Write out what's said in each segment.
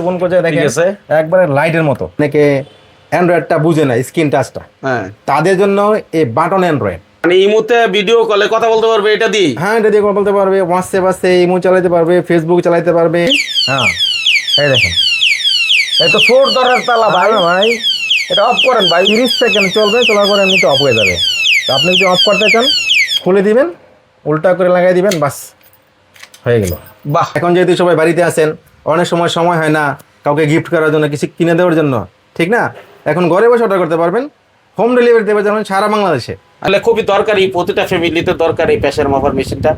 Phone করে দেখেন একবারে লাইটের মতো। অনেকে অ্যান্ড্রয়েডটা বুঝে না, স্ক্রিন টাচটা, হ্যাঁ তাদের জন্য এই বাটন অ্যান্ড্রয়েড। মানে ইমোতে ভিডিও কলে কথা বলতে পারবে এটা দিয়ে? হ্যাঁ, এটা দিয়ে কথা বলতে পারবে, হোয়াটসঅ্যাপ আছে, ইমো চালাতে পারবে, ফেসবুক চালাতে পারবে। হ্যাঁ, এই দেখেন, এই তো ফোর ধরার তালা ভাই। ভাই এটা অফ করেন ভাই। 30 সেকেন্ড চলবে, চলার পরে এমনিতে অফ হয়ে যাবে। তো আপনি যদি অফ করতে চান খুলে দিবেন, উল্টা করে লাগাই দিবেন, বাস হয়ে গেল। বাহ, এখন যেহেতু সবাই বাড়িতে আছেন, অনেক সময় হয় না কাউকে গিফট করার জন্য, কিছু কিনে দেওয়ার জন্য, ঠিক না? এখন ঘরে বসে অর্ডার করতে পারবেন, হোম ডেলিভারি দেবে যাবেন সারা বাংলাদেশে। তাহলে খুবই দরকারি, প্রতিটা ফ্যামিলিতে দরকারি প্রেসার মাপার মেশিনটা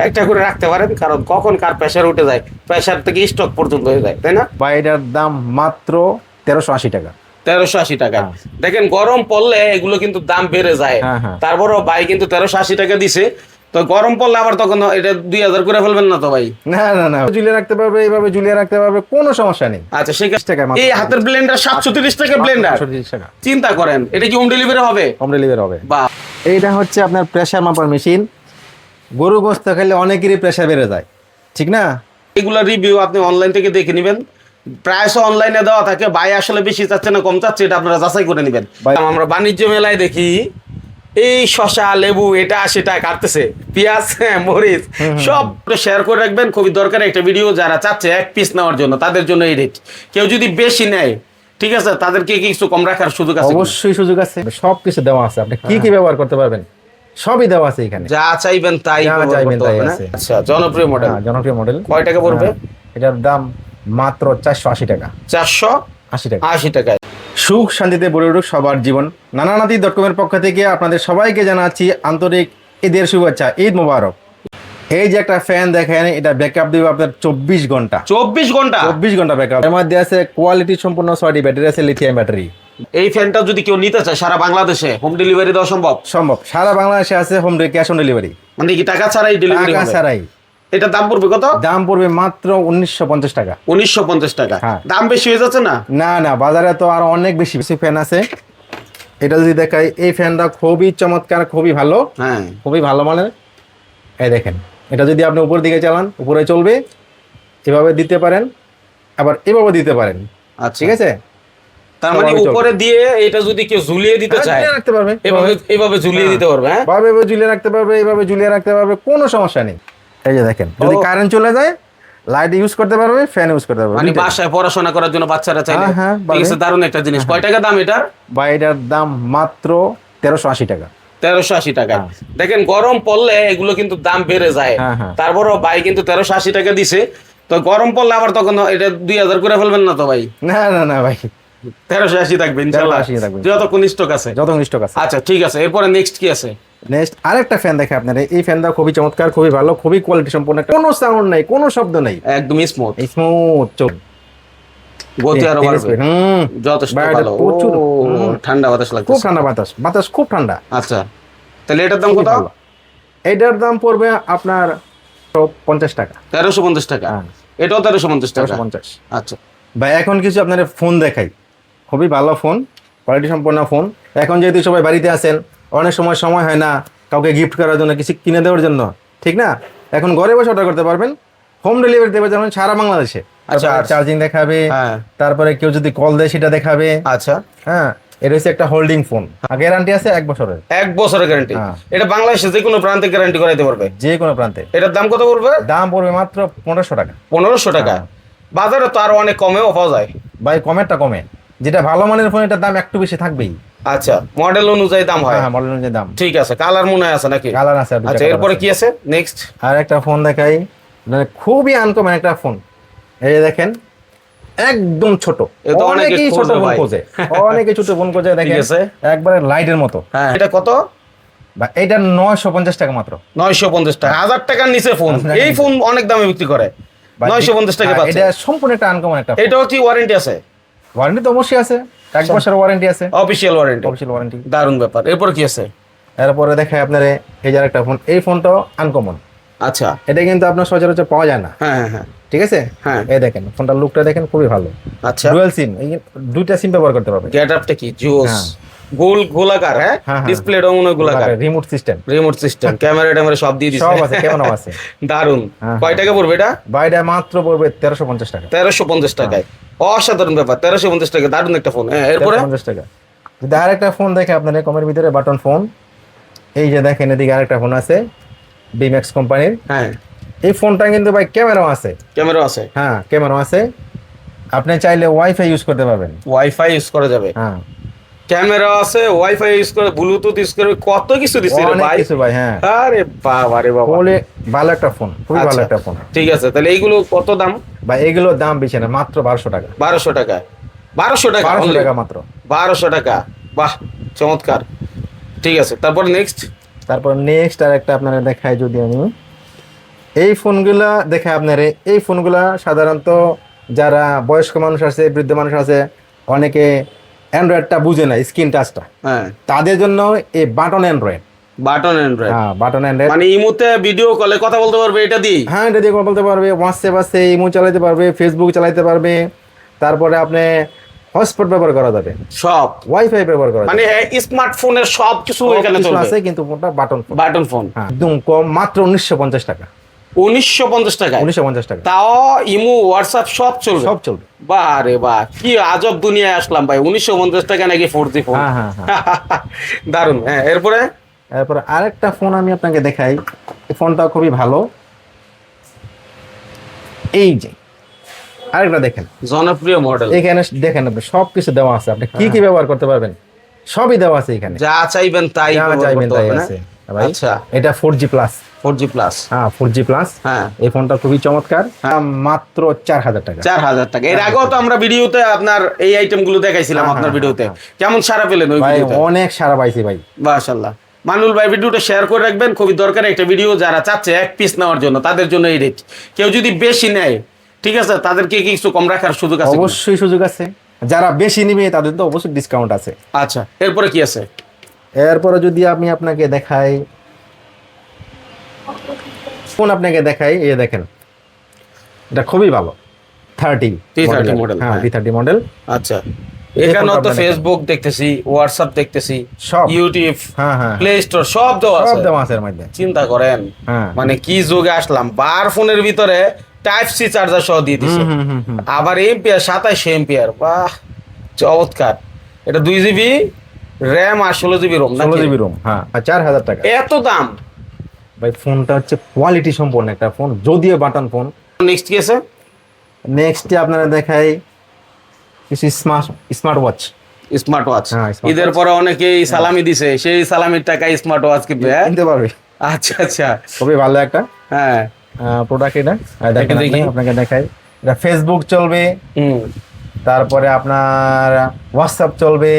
একটা করে রাখতে পারেন, কারণ কখন কার প্রেসার উঠে যায়, প্রেসার থেকে স্টক পর্যন্ত হয়ে যায়, তাই না? বা এটার দাম মাত্র 1380 টাকা। 1380 টাকা। হ্যাঁ। দেখেন গরম পড়লে এগুলো কিন্তু দাম বেড়ে যায়। হ্যাঁ, হ্যাঁ। তারপরও ভাই কিন্তু 1380 টাকা দিছে। তো গরম পড়লে আবার তখন এটা 2000 করে ফেলবেন না তো ভাই? না না না, ঝুলিয়ে রাখতে পারবে, এইভাবে ঝুলিয়ে রাখতে পারবে, কোনো সমস্যা নেই। আচ্ছা, সেই 30 টাকা মাত্র। এই হাতের ব্লেন্ডার 730 টাকা ব্লেন্ডার, 730 টাকা চিন্তা করেন, এটা কি হোম ডেলিভারি হবে? হোম ডেলিভারি হবে। বা এইটা হচ্ছে আপনার প্রেসার মাপার মেশিন। গরু গোস্ত খেলে অনেকেরই প্রেসার বেড়ে যায়, ঠিক না? এগুলা রিভিউ আপনি অনলাইন থেকে দেখে নেবেন, প্রাইস অনলাইনে দেওয়া থাকে। ভাই আসলে বেশি চাচ্ছে না কম চাচ্ছে, এটা আপনারা যাচাই করে নেবেন। আমরা বাণিজ্য মেলায় দেখি এই শসা লেবু এটা সেটা কাটতেছে, পেঁয়াজ মরিচ সব শেয়ার করে রাখবেন, খুবই দরকারি একটা ভিডিও। যারা চাচ্ছে এক পিস নেওয়ার জন্য তাদের জন্য এই রেট। কেউ যদি বেশি নেয়, ঠিক আছে, তাদেরকে কিছু কম রাখার সুযোগ আছে? অবশ্যই সুযোগ আছে, সবকিছু দেওয়া আছে। আপনি কি কি ব্যবহার করতে পারবেন সবই দেওয়া আছে এখানে, যা চাইবেন তাই যা ব্যবহার চাইবেন করতে তাই পারবেন, আছে। হ্যাঁ? আচ্ছা, জনপ্রিয় মডেল। হ্যাঁ, জনপ্রিয় মডেল। কয় টাকা পড়বে? এটার দাম মাত্র 480 টাকা। 480 টাকা। 80 টাকায়। সুখ শান্তিতে ভরে উঠুক সবার জীবন। নানানাদি.com-এর পক্ষ থেকে আপনাদের সবাইকে জানাচ্ছি আন্তরিক ঈদের শুভেচ্ছা, ঈদ মোবারক। এই যে একটা ফ্যান দেখেন, এটা ব্যাকআপ দিবে আপনার 24 ঘন্টা। 24 ঘন্টা? 24 ঘন্টা ব্যাকআপ। এর মধ্যে আছে কোয়ালিটি সম্পূর্ণ 6টি ব্যাটারি আছে, লিথিয়াম ব্যাটারি। এই ফ্যানটা যদি কেউ নিতে চায় সারা বাংলাদেশে হোম ডেলিভারি দেওয়া সম্ভব? সম্ভব, সারা বাংলাদেশে আছে হোম ক্যাশ অন ডেলিভারি, মানে কি টাকা ছাড়াই ডেলিভারি টাকা হবে? ছাড়াই। এটা দাম পড়বে কত? দাম পড়বে মাত্র 1950 টাকা। 1950 টাকা। হ্যাঁ। দাম বেশি হয়ে যাচ্ছে না? না না, বাজারে তো আরো অনেক বেশি বেশি ফ্যান আছে। এটা যদি দেখাই, এই ফ্যানটা খুবই চমৎকার, খুবই ভালো, হ্যাঁ। খুবই ভালো মানের। এই দেখেন, এটা যদি আপনি উপর দিকে চালান উপরে চলবে, এভাবে দিতে পারেন, আবার এভাবে দিতে পারেন। আচ্ছা, ঠিক আছে? তার মানে সবভাবে চলবে। উপরে দিয়ে এটা যদি কেউ ঝুলিয়ে দিতে হ্যাঁ, চায় ঝুলিয়ে রাখতে পারবে, এভাবে এভাবে ঝুলিয়ে হ্যাঁ। দিতে পারবে, হ্যাঁ? বা এভাবে ঝুলিয়ে রাখতে পারবে, এইভাবে ঝুলিয়ে রাখতে পারবে, কোনো সমস্যা নেই। এই যে দেখেন, যদি কারেন্ট চলে যায় লাইট ইউজ করতে পারবে, ফ্যান ইউজ করতে পারবে। মানে বাসায় পড়াশোনা করার জন্য বাচ্চারা চাইলে হ্যাঁ, হ্যাঁ, ঠিক আছে, দারুণ একটা জিনিস। কয় টাকা দাম এটার? বা এটার দাম মাত্র 1380 টাকা। 1380 টাকা। হ্যাঁ। দেখেন গরম পড়লে এগুলো কিন্তু দাম বেড়ে যায়। হ্যাঁ, হ্যাঁ। তারপরও ভাই কিন্তু 1380 টাকা দিছে। তো গরম পড়লে আবার তখন এটা 2000 করে ফেলবেন না তো ভাই? না না না ভাই, 1380 থাকবে ইনশাআল্লাহ, 1380 থাকবে। যতক্ষণ স্টক আছে। যত স্টক আছে। আচ্ছা, ঠিক আছে, এরপরে নেক্সট কি আছে? নেক্সট আরেকটা ফ্যান দেখে আপনারা, এই ফ্যানটা খুবই চমৎকার, খুবই ভালো, খুবই কোয়ালিটি সম্পন্ন, কোনো সাউন্ড নাই, কোনো শব্দ নাই, একদম স্মুথ, স্মুথ চল, গতি আরো বাড়বে, যথেষ্ট বাইরে ভালো। প্রচুর, ও, ঠান্ডা বাতাস খুব লাগছে। ঠান্ডা বাতাস, বাতাস খুব ঠান্ডা। আচ্ছা, তাহলে এটার দাম খুবই কত? ভালো। এটার দাম পড়বে আপনার 50 টাকা। 1350 টাকা। হ্যাঁ। এটাও 1350 টাকা। 1350। আচ্ছা, ভাই এখন কিছু আপনার ফোন দেখাই, খুবই ভালো ফোন, কোয়ালিটি সম্পন্ন ফোন। এখন যেহেতু সবাই বাড়িতে আছেন, অনেক সময় হয় না কাউকে গিফট করার জন্য, কিছু কিনে দেওয়ার জন্য, ঠিক না? এখন ঘরে বসে অর্ডার করতে পারবেন, হোম ডেলিভারি দেবে যাবেন সারা বাংলাদেশে। আচ্ছা, চার্জিং দেখাবে, হ্যাঁ। তারপরে কেউ যদি কল দেয় সেটা দেখাবে। আচ্ছা, হ্যাঁ, এটা হচ্ছে একটা হোল্ডিং ফোন, গ্যারান্টি আছে 1 বছরের। 1 বছরের গ্যারান্টি। হ্যাঁ। এটা বাংলাদেশে যে কোনো প্রান্তে গ্যারান্টি করাইতে পারবে, যে কোনো প্রান্তে। এটার দাম কত পড়বে? দাম পড়বে মাত্র 1500 টাকা। 1500 টাকা। হ্যাঁ। বাজারে তো আরো অনেক কমেও পাওয়া যায়। ভাই কমেরটা কমে, যেটা ভালো মানের ফোন এটার দাম একটু বেশি থাকবেই। আচ্ছা, মডেল অনুযায়ী দাম হয়। হ্যাঁ, মডেল অনুযায়ী দাম। ঠিক আছে, কালার মনে হয় আছে নাকি? কালার আছে। আচ্ছা, এরপরে কি আছে নেক্সট? আর একটা ফোন দেখাই, মানে খুবই আনকমন একটা ফোন। এই যে দেখেন, একদম ছোট, এ তো অনেকে অনেকেই ছোট খোঁজে ফোন ভাই। খোঁজে, অনেকে ছোট ফোন খোঁজে। দেখেন আছে। একবারে লাইটের মতো। হ্যাঁ, এটা কত? বা এটা 950 টাকা মাত্র। 950 টাকা। 1000 টাকার নিচে ফোন, 1000 টাকার এই ফোন অনেক দামে বিক্রি করে। বা 950 টাকা হ্যাঁ, পাচ্ছে। এটা সম্পূর্ণ একটা আনকমন একটা ফোন। এটাও কি ওয়ারেন্টি আছে? ওয়ারেন্টি তো অবশ্যই আছে, 1 বছরের ওয়ারেন্টি আছে, অফিশিয়াল ওয়ারেন্টি। Official warranty. দারুণ ব্যাপার। এরপর কি আছে? এরপরে দেখাই আপনার এই যে একটা ফোন, এই ফোনটাও আনকমন। আচ্ছা, এটা কিন্তু আপনার সচরাচর পাওয়া যায় না, হ্যাঁ হ্যাঁ হ্যাঁ। ঠিক আছে? হ্যাঁ। এই দেখেন ফোনটার লুকটা দেখেন, খুবই ভালো। আচ্ছা, ডুয়াল সিম, দুইটা সিম ব্যবহার করতে পারবে। গেট আপটা কি জোস। হ্যাঁ, গোলাকার, হ্যাঁ হ্যাঁ। ডিসপ্লেটা মনে হয় গোলাকার, remote system remote system, camera ট্যামেরা সব দিয়ে দিছে, সব আছে, ক্যামেরাও আছে। দারুন। হ্যাঁ, কয় টাকা পড়বে এটা? বাইরে মাত্র পড়বে 1350 টাকা। 1350 টাকায়, অসাধারণ ব্যাপার, 1350 টাকা, দারুন একটা ফোন। হ্যাঁ, এরপরে 1350 টাকা। যদি আরেকটা ফোন দেখে আপনাদের কমের ভিতরে বাটন ফোন, এই যে দেখেন এদিকে আরেকটা ফোন আছে বিম্যাক্স কোম্পানির। হ্যাঁ, এই ফোনটা কিন্তু ভাই ক্যামেরাও আছে। ক্যামেরা আছে, হ্যাঁ ক্যামেরাও আছে, আপনি চাইলে ওয়াইফাই ইউজ করতে পারবেন। ওয়াইফাই ইউজ করা যাবে, হ্যাঁ ক্যামেরা আছে, ওয়াইফাই ইউজ করে, ব্লুটুথ ইউজ করে, কত কিছু দিছে রে অনেক ভাই। কিছু ভাই। হ্যাঁ আরে বাবা রে বাবা, বলে ভালো একটা ফোন, খুবই ভালো আচ্ছা, একটা ফোন। ঠিক আছে, তাহলে এইগুলো কত দাম? ভাই এগুলোর দাম বেশি না, মাত্র 1200 টাকা। 1200 টাকা, 1200 টাকা, 1200 only? টাকা মাত্র। 1200 টাকা, বাহ চমৎকার। ঠিক আছে, তারপর নেক্সট। তারপর নেক্সট আর একটা আপনারা দেখাই, যদি আমি এই ফোনগুলা দেখাই আপনারে, এই ফোনগুলা সাধারণত যারা বয়স্ক মানুষ আছে, বৃদ্ধ মানুষ আছে, অনেকে অ্যান্ড্রয়েডটা বুঝে না, স্ক্রিন টাচটা, হ্যাঁ, তাদের জন্য এই বাটন অ্যান্ড্রয়েড। বাটন অ্যান্ড্রয়েড, হ্যাঁ বাটন অ্যান্ড্রয়েড, মানে ইমোতে ভিডিও কলে কথা বলতে পারবে এটা দিয়ে? হ্যাঁ এটা দিয়ে কথা বলতে পারবে, হোয়াটসঅ্যাপ আছে, ইমো চালাতে পারবে, ফেসবুক চালাতে পারবে, তারপরে আপনি হটস্পট ব্যবহার করা যাবে, সব, ওয়াইফাই ব্যবহার করা যাবে, মানে স্মার্টফোনের সব কিছু এখানে সব কিছু চলবে, আছে, কিন্তু ফোনটা বাটন ফোন। Button phone. হ্যাঁ একদম কম, মাত্র 1950 টাকা। 1950 টাকা, 1950 টাকা, তাও ইমো হোয়াটসঅ্যাপ সব চলবে? সব চলবে। বাহ রে বাহ, কি আজব দুনিয়ায় আসলাম ভাই, 1950 টাকা নাকি 4G ফোন। হ্যাঁ হ্যাঁ হ্যাঁ। দারুন। হ্যাঁ, এরপরে তারপরে আরেকটা ফোন আমি আপনাকে দেখাই, এই ফোনটা খুবই ভালো। এই যে আরেকটা দেখেন, জনপ্রিয় মডেল, এখানে দেখেন আপনি সব কিছু দেওয়া আছে, আপনি কি কি ব্যবহার করতে পারবেন সবই দেওয়া আছে এখানে, যা চাইবেন তাই যা ব্যবহার চাইবেন করতে তাই পারবেন, আছে হ্যাঁ? ভাই। আচ্ছা, এটা 4G প্লাস। 4G প্লাস, হ্যাঁ 4G প্লাস। হ্যাঁ, এই ফোনটা খুবই চমৎকার, দাম মাত্র 4000 টাকা। 4000 টাকা। এর আগেও তো আমরা ভিডিওতে আপনার এই আইটেম গুলো দেখাইছিলাম, হ্যাঁ, আপনার হ্যাঁ, ভিডিওতে হ্যাঁ। কেমন সারা পেলেন ওই ভাই ভিডিওতে? অনেক সারা পাইছি ভাই। মাশাআল্লাহ। মানুল ভাই ভিডিওটা শেয়ার করে রাখবেন, খুবই দরকারি একটা ভিডিও, যারা চাচ্ছে এক পিস নেওয়ার জন্য তাদের জন্য এই রেট। কেউ যদি বেশি নেয়, ঠিক আছে, তাদেরকে কি কিছু কম রাখার সুযোগ আছে? অবশ্যই সুযোগ আছে, যারা বেশি নিবে তাদের তো অবশ্যই ডিসকাউন্ট আছে। আচ্ছা, এরপরে কি আছে? এরপরে যদি আমি আপনাকে দেখাই, ফোন আপনাকে দেখাই, এই দেখেন এটা খুবই ভালো, 30 T30 মডেল, হ্যাঁ হ্যাঁ। T30 model. আচ্ছা, এখানেও ফোনটা তো আপনার ফেসবুক দেখতেছি, হোয়াটসঅ্যাপ দেখতেছি, সব। ইউটিউব, হ্যাঁ হ্যাঁ প্লে স্টোর সব দেওয়া সব আছে। দেওয়া আছে এর মধ্যে। চিন্তা করেন, হ্যাঁ মানে কি যুগে আসলাম, বার ফোনের ভিতরে টাইপ সি চার্জার সহ দিয়ে দিছে, হুম, হুম, হুম। আবার এম্পিয়ার 27 এম্পিয়ার, বাহ চমৎকার। এটা 2 GB র্যাম আর 16 GB রোম, 16 GB রোম, হ্ঁ, আর 4000 টাকা। এত দাম? ভাই ফোনটা হচ্ছে কোয়ালিটি সম্পন্ন একটা ফোন, যদিও বাটন ফোন। নেক্সট কি আছে? নেক্সটে আপনারা দেখাই কিছু স্মার্ট ওয়াচ। Smart watch. হ্যাঁ, smart ঈদের watch। পরে অনেকেই সালামি দিছে, সেই সালামির টাকায় স্মার্ট ওয়াচ কিনবে, হ্যাঁ? কিনতে পারবে, আচ্ছা আচ্ছা, খুবই ভালো একটা হ্যাঁ, প্রোডাক্ট এটা। আর দেখেন এটা দেখি। আপনাকে দেখাই, এটা ফেসবুক চলবে, হুম, তারপরে আপনার হোয়াটসঅ্যাপ চলবে,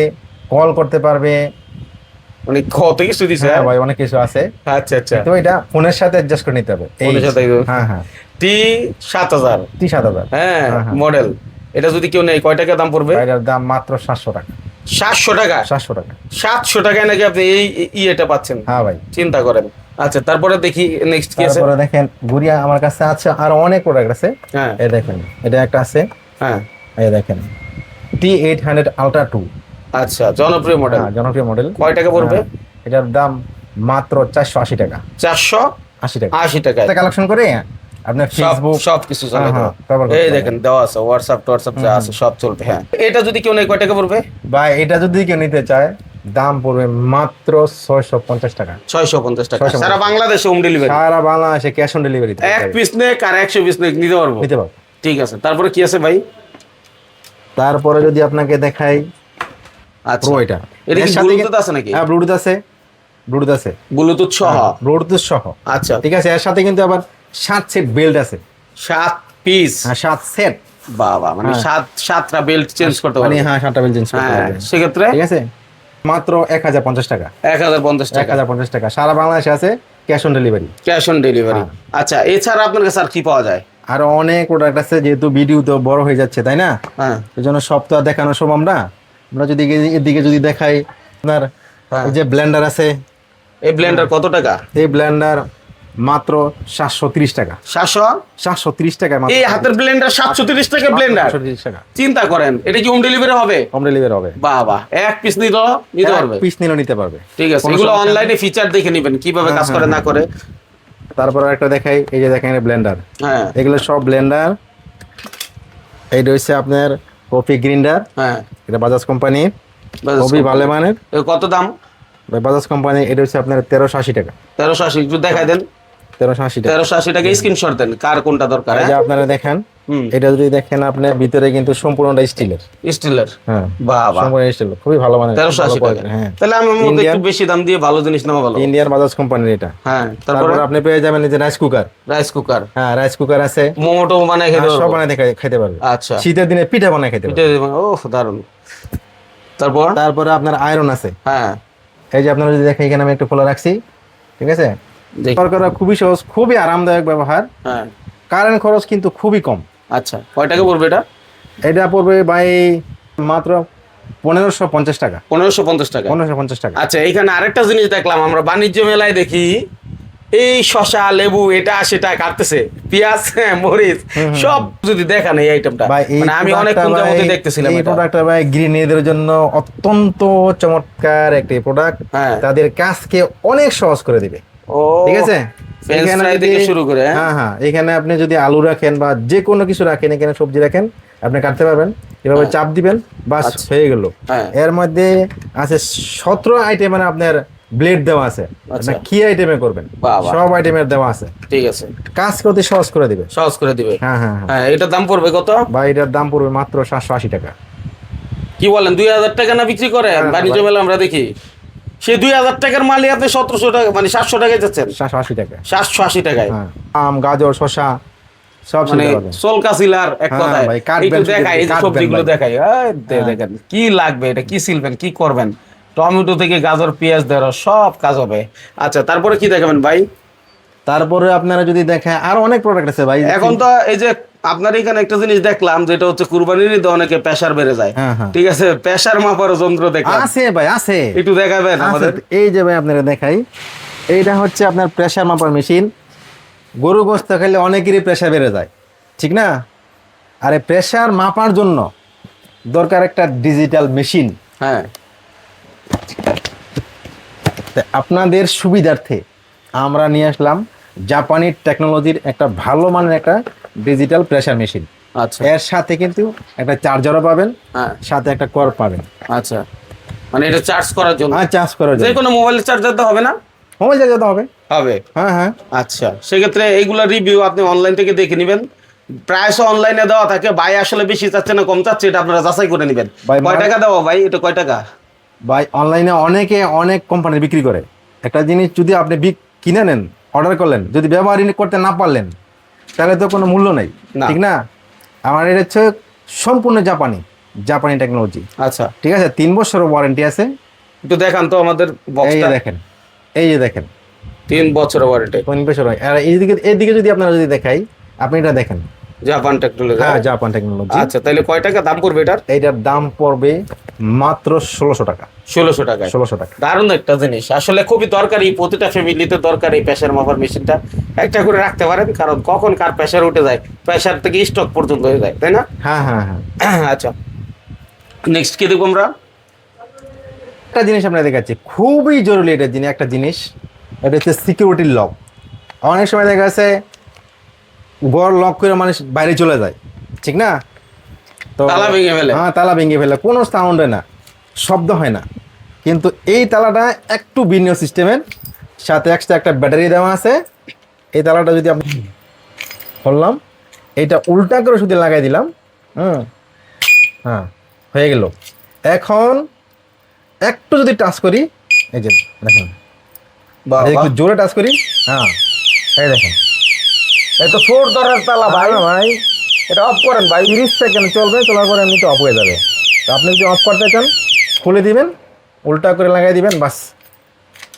কল করতে পারবে। মানে কত কিছু দিছে, হ্যাঁ হ্যাঁ? ভাই অনেক কিছু আছে, আচ্ছা আচ্ছা, তো এটা ফোনের সাথে অ্যাডজাস্ট করে নিতে হবে। ফোনের সাথে হ্যাঁ হ্যাঁ T7000, 30,000। হ্যাঁ হ্যাঁ, হ্যাঁ। মডেল। এটা যদি কেউ নেই কয় টাকা দাম পড়বে? এটার দাম মাত্র 700 টাকা। 700 টাকা? 700 টাকা। 700 টাকায় নাকি আপনি এই ইয়েটা পাচ্ছেন? হ্যাঁ ভাই। চিন্তা করেন। আচ্ছা, তারপরে দেখি নেক্সট কি আছে? তারপরে দেখেন গুড়িয়া আমার কাছে আছে, আর অনেক প্রোডাক্ট আছে। হ্যাঁ এই দেখেন এটা একটা আছে, হ্যাঁ, এই দেখেন T800 Ultra 2। আচ্ছা, জনপ্রিয় মডেল। হ্যাঁ জনপ্রিয় মডেল। কয় টাকা পড়বে? এটার দাম মাত্র 480 টাকা। 480 80 টাকা। টাকায় কালেকশন করে আপনার ফেসবুক সব কিছু চলে। হ্যাঁ, তো। ব্যবহার করতে এই পারবেন। দেখেন দেওয়া আছে, হোয়াটসঅ্যাপ যা আছে সব চলবে, হ্যাঁ। এটা যদি কেউ নেই কয় টাকা পড়বে? বা এটা যদি কেউ নিতে চায়, দাম পড়বে মাত্র 650 টাকা। 650 টাকা। 650 সারা বাংলাদেশে হোম ডেলিভারি? সারা বাংলাদেশে ক্যাশ অন ডেলিভারি এক পিস নেক আর 100 পিস নেক নিতে পারবো? নিতে পারবো। ঠিক আছে, তারপরে কি আছে ভাই? তারপরে যদি আপনাকে দেখাই আচ্ছা, প্রো, এটা এটা কি এর সাথে ব্লুটুথ আছে নাকি? হ্যাঁ ব্লুটুথ আছে, ব্লুটুথ আছে, ব্লুটুথ সহ? ব্লুটুথ সহ। আচ্ছা, ঠিক আছে, এর সাথে কিন্তু আবার 7 সেট বেল্ট আছে। 7 পিস? হ্যাঁ 7 সেট। বাবা, মানে হ্যাঁ। 7টা বেল্ট চেঞ্জ করতে মানে পারবে? হ্যাঁ 7টা বেল্ট চেঞ্জ করতে হ্যাঁ, পারবেন। সেক্ষেত্রে ঠিক আছে, মাত্র 1050 টাকা। 1050 টাকা 1050 টাকা, সারা বাংলাদেশে আছে cash on delivery. Cash on delivery. হ্যাঁ। আচ্ছা, এছাড়া আপনার কাছে আর কি পাওয়া যায়? আরো অনেক প্রোডাক্ট আছে, যেহেতু ভিডিও তো বড় হয়ে যাচ্ছে তাই না, হ্যাঁ এই জন্য সব তো আর দেখানো সম্ভব না। আমরা যদি এদিকে যদি দেখাই, আপনার হ্যাঁ। এই যে ব্লেন্ডার আছে, এই ব্লেন্ডার কত টাকা? এই ব্লেন্ডার মাত্র 730 টাকা। 730 টাকায় মাত্র এই হাতের ব্লেন্ডার 730 টাকা ব্লেন্ডার। 730 টাকা চিন্তা করেন, এটা কি হোম ডেলিভারি হবে? হোম ডেলিভারি হবে। বাহ, এক পিস নিতে পারবে। পিস নিলেও নিতে পারবে। ঠিক আছে, কোনো এগুলো সমস্যা অনলাইনে ফিচার দেখে নেবেন কিভাবে কাজ করে না করে। তারপর একটা দেখাই, এই যে দেখেন ব্লেন্ডার, হ্যাঁ এগুলো সব ব্লেন্ডার। এইটা হচ্ছে আপনার কফি গ্রিন্ডার, হ্যাঁ, এটা বাজাজ কোম্পানির, বাজাজ খুবই ভালো কোম্পানি। মানের। এর কত দাম? বাজাজ কোম্পানি, এটা হচ্ছে আপনার 1380 টাকা। 1380 একটু দেখাই দেন। 1380 টাকা। 1380 টাকা স্ক্রিনশট দেন, কার কোনটা দরকার। এই যে আপনারা দেখেন, এটা যদি দেখেন আপনার ভিতরে কিন্তু সম্পূর্ণটা স্টিলের। স্টিলের, হ্যাঁ বাহ বাহ, সম্পূর্ণ স্টিল, খুবই ভালো মানের। 1380 টাকা। হ্যাঁ, তাহলে আমার মতে Indian- একটু বেশি দাম দিয়ে ভালো জিনিস নেওয়া ভালো। ইন্ডিয়ান বাজাজ কোম্পানির এটা। হ্যাঁ, তারপর তারপরে আপনি পেয়ে যাবেন এই যে রাইস কুকার। রাইস কুকার, হ্যাঁ, রাইস কুকার আছে, মোমোটো বানায় খেতে সব পারবো। বানায় খেতে পারবে। আচ্ছা, শীতের দিনে পিঠা বানায় খেতে পারবে। ওহ দারুন। তারপর তারপরে আপনার আয়রন আছে। হ্যাঁ, এই যে আপনারা যদি দেখেন, এখানে আমি একটু খোলা রাখছি, ঠিক আছে। দেখি। ব্যবহার করা খুবই সহজ, খুবই আরামদায়ক ব্যবহার। হ্যাঁ, কারেন্ট খরচ কিন্তু খুবই কম। আচ্ছা, কয় টাকা পড়বে এটা? এটা পড়বে ভাই মাত্র 1550 টাকা। 1550 টাকা। 1550 টাকা। আচ্ছা, এখানে আরেকটা জিনিস দেখলাম আমরা বাণিজ্য মেলায় দেখি, এই শসা লেবু এটা সেটা কাটতেছে, পেঁয়াজ মরিচ সব যদি দেখান এই আইটেমটা, ভাই এই মানে আমি অনেকক্ষণ প্রোডাক্টটা যাবত ভাই, দেখতেছিলাম এই এটা। প্রোডাক্টটা ভাই গৃহিণীদের জন্য অত্যন্ত চমৎকার একটি প্রোডাক্ট। হ্যাঁ। তাদের কাজকে অনেক সহজ করে দিবে। ও ঠিক আছে। ফ্রেঞ্চ এখানে ফ্রাই যদি- থেকে শুরু করে, হ্যাঁ হ্যাঁ, এখানে আপনি যদি আলু রাখেন বা যে কোনো কিছু রাখেন, এখানে সবজি রাখেন, আপনি কাটতে পারবেন। এভাবে চাপ দিবেন, বাস আচ্ছা। হয়ে গেল। হ্যাঁ। এর মধ্যে আছে 17 আইটেমের আপনার ব্লেড দেওয়া আছে। আচ্ছা। আপনি কি আইটেমে করবেন, বাহ, বাহ। সব আইটেমের দেওয়া আছে। ঠিক আছে, কাজ করতে সহজ করে দিবে। সহজ করে দিবে। হ্যাঁ হ্যাঁ হ্যাঁ। হ্যাঁ, এটার দাম পড়বে কত? ভাই এটার দাম পড়বে মাত্র 780 টাকা। কি বলেন, 2000 টাকা না বিক্রি করেন? হ্যাঁ, বাণিজ্য ভাই। মেলা আমরা দেখি, সে 2000 টাকার মালই আপনি 1700 টাকা মানে 700 টাকায় যাচ্ছেন। 780 টাকা। 780 টাকায়। হ্যাঁ, আম, গাজর, শসা সব মানে সিলতে পারবেন। সোলকা সিলার এক হ্যাঁ, কথায়। ভাই, কাটবেন একটু শুধু, দেখাই, এই যে কাটবেন সবজিগুলো ভাই। দেখাই, দেখেন কি লাগবে, এটা কি সিলবেন, কি করবেন, টমেটো থেকে গাজর পেঁয়াজ দেওয়ার সব কাজ হবে। আচ্ছা, তারপরে কি দেখাবেন ভাই? তারপরে আপনারা যদি দেখেন আরো অনেক প্রোডাক্ট আছে ভাই। এখন তো এই যে আপনার এখানে একটা জিনিস দেখলাম, যেটা হচ্ছে কুরবানির ঈদে অনেকে প্রেসার বেড়ে যায়। হ্যাঁ, হ্যাঁ। ঠিক আছে, প্রেসার মাপার যন্ত্র দেখলাম, আছে ভাই, আছে। একটু দেখাবেন আছে। আমাদের? এই যে ভাই আপনারা দেখাই, এইটা হচ্ছে আপনার প্রেসার মাপার মেশিন। গরু গোস্ত খেলে অনেকেরই প্রেসার বেড়ে যায়, ঠিক না? আরে প্রেসার মাপার জন্য দরকার একটা ডিজিটাল মেশিন। হ্যাঁ, আপনাদের সুবিধার্থে আমরা নিয়ে আসলাম জাপানি টেকনোলজির একটা ভালো মানের একটা ডিজিটাল প্রেসার মেশিন। আচ্ছা এর সাথে কিন্তু একটা চার্জারও পাবেন, হ্যাঁ, সাথে একটা কর পাবেন। আচ্ছা, মানে এটা চার্জ করার জন্য, আর চার্জ করার যে জন্য কোনো মোবাইলের চার্জার তো হবে না? মোবাইল চার্জার হবে। হবে। হ্যাঁ হ্যাঁ। আচ্ছা, সেক্ষেত্রে এইগুলা রিভিউ আপনি অনলাইন থেকে দেখে নেবেন। প্রাইসও অনলাইনে দেওয়া থাকে, ভাই আসলে বেশি চাচ্ছে না কম চাচ্ছে, এটা আপনারা যাচাই করে নেবেন। ভাই, কয় টাকা দেওয়া ভাই, এটা কয় টাকা? ভাই অনলাইনে অনেকে অনেক কোম্পানি বিক্রি করে। একটা জিনিস যদি আপনি কিনে নেন, অর্ডার করলেন, যদি ব্যবহারই করতে না পারলেন, তাহলে তো কোনো মূল্য নেই, না। ঠিক না? আমার এটা হচ্ছে সম্পূর্ণ জাপানি টেকনোলজি। আচ্ছা, ঠিক আছে, 3 বছরের ওয়ারেন্টি আছে। একটু দেখান তো আমাদের এই বক্সটা। যে দেখেন, এই যে দেখেন 3 বছরের ওয়ারেন্টি, 3 বছর। আর এইদিকে যদি আপনারা যদি দেখাই, আপনি এটা দেখেন, জাপান টেকনোলজি। হ্যাঁ জাপান টেকনোলজি। আচ্ছা, তাহলে কয় টাকা দাম পড়বে এটার? এইটার দাম পড়বে মাত্র 1600 টাকা। 1600 টাকায়। 1600 টাকা। দারুণ একটা জিনিস, আসলে খুবই দরকারি, প্রতিটা ফ্যামিলিতে দরকারি প্রেসার মাপার মেশিনটা একটা করে রাখতে পারেন, কারণ কখন কার প্রেসার উঠে যায়, প্রেসার থেকে স্টক পর্যন্ত হয়ে যায়, তাই না? হ্যাঁ হ্যাঁ হ্যাঁ। আচ্ছা, নেক্সট কি দেখবো আমরা? একটা জিনিস আমরা দেখাচ্ছি, খুবই জরুরি এটা জিনিস, একটা জিনিস, এটা হচ্ছে সিকিউরিটি লক। অনেক সময় দেখা যাচ্ছে ঘর লক করে মানুষ বাইরে চলে যায়, ঠিক না? তো তালা ভেঙে ফেলে। হ্যাঁ, তালা ভেঙে ফেলে, কোনো সাউন্ড হয় না, শব্দ হয় না। কিন্তু এই তালাটা একটু ভিন্ন সিস্টেমের, সাথে এক্সট্রা একটা ব্যাটারি দেওয়া আছে। এই তালাটা যদি আপনি খুললাম, এটা উল্টা করে শুধু লাগাই দিলাম, হ্যাঁ হয়ে গেল। এখন একটু যদি টাচ করি, এই যে দেখেন, বাহ, একটু জোরে টাচ করি, হ্যাঁ এই দেখেন, এটা ফোর ধরার তালা ভাই। ভাই এটা অফ করেন ভাই। 30 সেকেন্ড চলবে, চলার পরে এমনিতে অফ হয়ে যাবে। তো আপনি যদি অফ করতে চান, খুলে দিবেন, উল্টা করে লাগাই দিবেন, বাস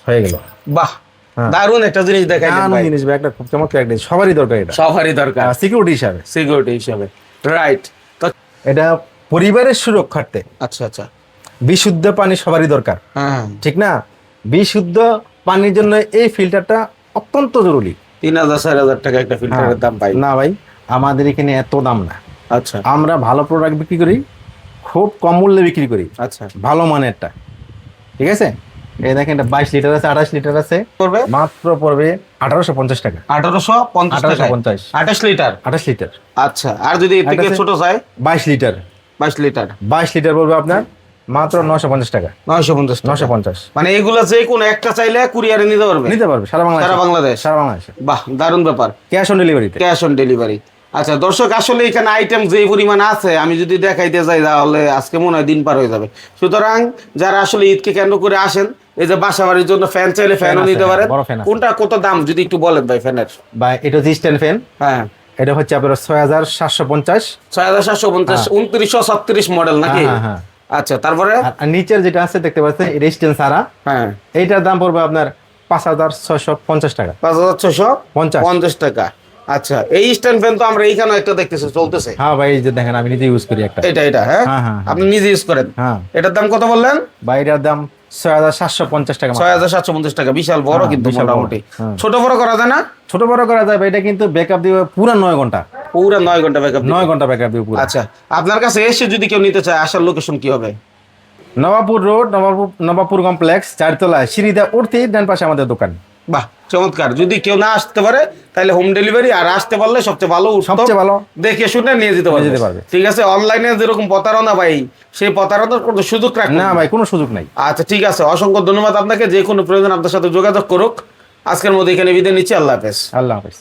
হয়ে গেল। বাহ, হ্যাঁ। দারুণ একটা জিনিস দেখাইলেন দারুণ ভাই, জিনিস ভাই, একটা খুব চমৎকার একটা জিনিস, সবারই দরকার এটা সবারই দরকার সিকিউরিটি হিসাবে। সিকিউরিটি হিসাবে, রাইট। তো এটা পরিবারের সুরক্ষার্থে আচ্ছা আচ্ছা, বিশুদ্ধ পানি সবারই দরকার, হ্যাঁ, ঠিক না? বিশুদ্ধ পানির জন্য এই ফিল্টারটা অত্যন্ত জরুরি। 3,000 4,000 টাকা একটা ফিল্টারের দাম পাই। না ভাই, আমাদের এখানে এত দাম না। আচ্ছা আমরা ভালো প্রোডাক্ট বিক্রি করি, খুব কম মূল্যে বিক্রি করি, আচ্ছা ভালো মানেরটা। ঠিক আছে, এই দেখেন এটা 22 লিটার আছে, 28 লিটার আছে, পড়বে মাত্র পড়বে 1850 টাকা। 1850 টাকা 1850, 28 লিটার। 28 লিটার। আচ্ছা আর যদি এর থেকে আছে? ছোট চাই 22 লিটার, 22 লিটার 22 লিটার পড়বে আপনার মাত্র 950 টাকা। 950 টাকা। 950 মানে এগুলো যে কোনো একটা চাইলে কুরিয়ারে নিতে পারবে নিতে পারবে সারা বাংলাদেশ। সারা বাংলাদেশ। সারা বাংলাদেশে বাহ দারুণ ব্যাপার। ক্যাশ অন ডেলিভারিতে। Cash on delivery. আচ্ছা দর্শক, আসলে এখানে আইটেম যে পরিমাণ আছে আমি যদি দেখাইতে যাই তাহলে আজকে মনে হয় দিন পার হয়ে যাবে। সুতরাং যারা আসলে ঈদকে কেন্দ্র করে আসেন, এই যে বাসা বাড়ির জন্য ফ্যান চাইলে ফ্যানও আছে, নিতে পারেন। বড় ফ্যান আছে। কোনটা কত দাম যদি একটু বলেন ভাই ফ্যানের? বা এটা হচ্ছে স্ট্যান্ড ফ্যান, হ্যাঁ এটা হচ্ছে আপনার 6750। 6750, 2936 মডেল নাকি? হ্যাঁ, হ্যাঁ। আচ্ছা তারপরে আর নিচের যেটা আছে দেখতে পাচ্ছেন, এটা স্ট্যান্ড সারা, হ্যাঁ এইটার দাম পড়বে আপনার 5650 টাকা। 5650 টাকা। আচ্ছা এই স্ট্যান্ড ফ্যান তো আমরা এইখানে একটা দেখতেছি চলতেছে। হ্যাঁ ভাই, এই যে দেখেন আমি নিজে ইউজ করি একটা। এটা হ্যাঁ হ্যাঁ, হ্যাঁ, আপনি নিজে ইউজ করেন? হ্যাঁ। এটার দাম কত বললেন? বা এটার দাম 6750 টাকা মাত্র। 6750 টাকা, বিশাল বড় হ্যাঁ, কিন্তু বিশাল বড়। মোটামুটি। হ্যাঁ। ছোট বড় করা যায় না? ছোট বড় করা যাবে, এটা কিন্তু ব্যাকআপ দিবে পুরো 9 ঘন্টা। পুরো 9 ঘন্টা ব্যাকআপ। 9 ঘন্টা ব্যাকআপ দিবে পুরো। আচ্ছা আপনার কাছে এসে যদি কেউ নিতে চায়, আসার লোকেশন কি হবে? নবাবপুর রোড, নবাবপুর কমপ্লেক্স, 4 তলায় সিঁড়িতে উঠতেই ডান পাশে আমাদের দোকান। বাহ চমৎকার। যদি কেউ না আসতে পারে তাহলে হোম ডেলিভারি, আর আসতে পারলে সবচেয়ে ভালো, উত্তম, সবচেয়ে ভালো। দেখে শুনে নিয়ে যেতে নিয়ে যেতে পারবে। পারবে। ঠিক আছে, অনলাইনে যেরকম প্রতারণা ভাই, সেই প্রতারণার কোনো সুযোগ রাখবেন না ভাই, কোনো সুযোগ নাই। আচ্ছা ঠিক আছে, অসংখ্য ধন্যবাদ আপনাকে। যে কোনো প্রয়োজন আপনার সাথে যোগাযোগ করুক। আজকের মধ্যে এখানে বিদায় নিচ্ছি। আল্লাহ হাফেজ। আল্লাহ হাফেজ।